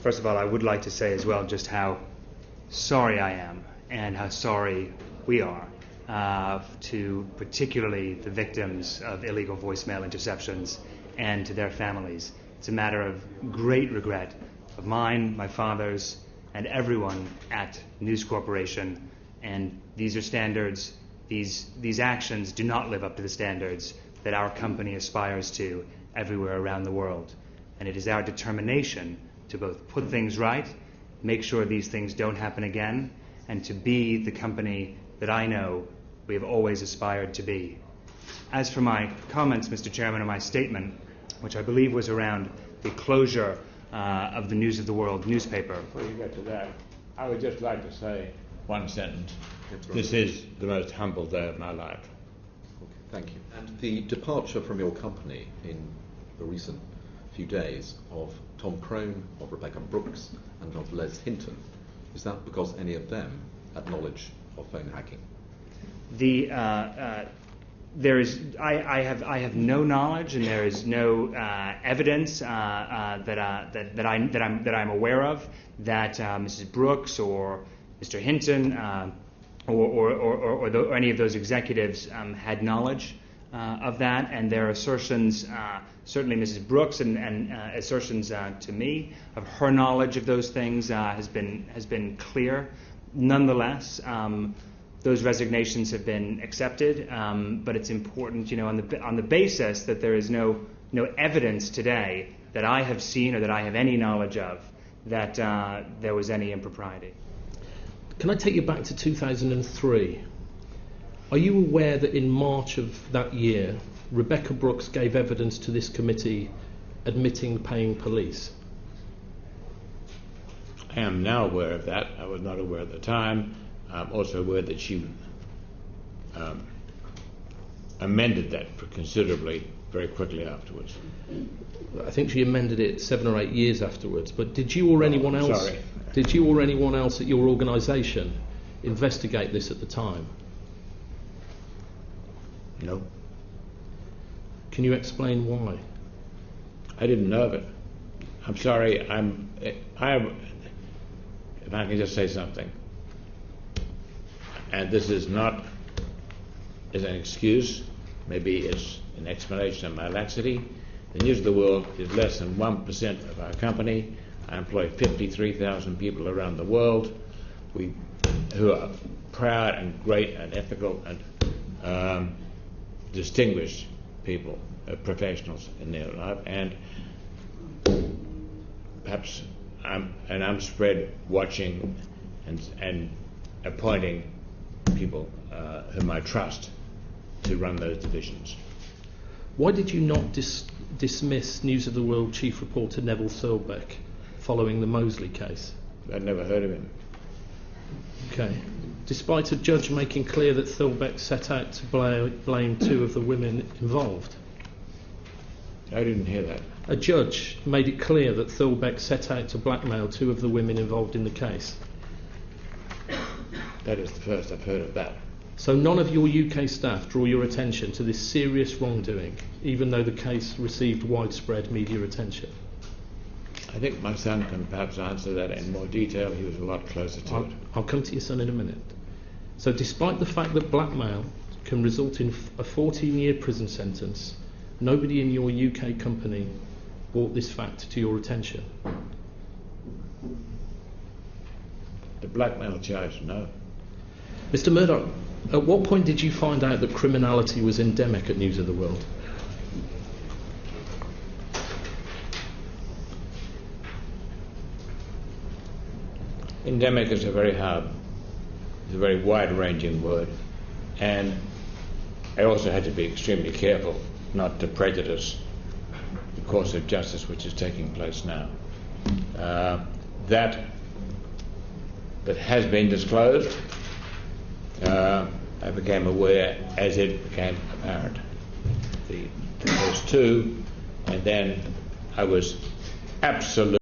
First of all, I would like to say as well just how sorry I am and how sorry we are to particularly the victims of illegal voicemail interceptions and to their families. It's a matter of great regret of mine, my father's, and everyone at News Corporation. And these are standards, these actions do not live up to the standards that our company aspires to everywhere around the world. And it is our determination to both put things right, make sure these things don't happen again, and to be the company that I know we have always aspired to be. As for my comments, Mr. Chairman, or my statement, which I believe was around the closure of the News of the World newspaper. Before you get to that, I would just like to say one sentence. This is the most humble day of my life. Okay, thank you. And the departure from your company in the recent few days of Tom Crone, of Rebecca Brooks, and of Les Hinton, is that because any of them had knowledge of phone hacking? I have no knowledge, and there is no evidence that I'm aware of that Mrs. Brooks or Mr. Hinton or any of those executives had knowledge of that, and their assertions, certainly Mrs. Brooks, and assertions to me of her knowledge of those things has been clear. Nonetheless, those resignations have been accepted, but it's important, on the basis that there is no evidence today that I have seen or that I have any knowledge of that there was any impropriety. Can I take you back to 2003? Are you aware that in March of that year, Rebecca Brooks gave evidence to this committee admitting paying police? I am now aware of that. I was not aware at the time. I'm also aware that she amended that considerably very quickly afterwards. I think she amended it 7 or 8 years afterwards. But did you or anyone else? Sorry. Did you or anyone else at your organisation investigate this at the time? No. Can you explain why? I didn't know of it. I'm sorry. If I can just say something, and this is not as an excuse, maybe it's an explanation of my laxity. The News of the World is less than 1% of our company. I employ 53,000 people around the world who are proud and great and ethical and distinguished people, professionals in their life, and perhaps I'm spread watching and appointing people whom I trust to run those divisions. Why did you not dismiss News of the World Chief Reporter Neville Thurlbeck following the Mosley case? I'd never heard of him. Okay. Despite a judge making clear that Thurlbeck set out to blame 2 of the women involved? I didn't hear that. A judge made it clear that Thurlbeck set out to blackmail 2 of the women involved in the case. That is the first I've heard of that. So none of your UK staff draw your attention to this serious wrongdoing, even though the case received widespread media attention? I think my son can perhaps answer that in more detail. He was a lot closer to it. I'll come to your son in a minute. So despite the fact that blackmail can result in a 14-year prison sentence, nobody in your UK company brought this fact to your attention? The blackmail charge, no. Mr. Murdoch, at what point did you find out that criminality was endemic at News of the World? Endemic is a very wide-ranging word, and I also had to be extremely careful not to prejudice the course of justice which is taking place now. That has been disclosed. I became aware as it became apparent. The first 2, and then I was absolutely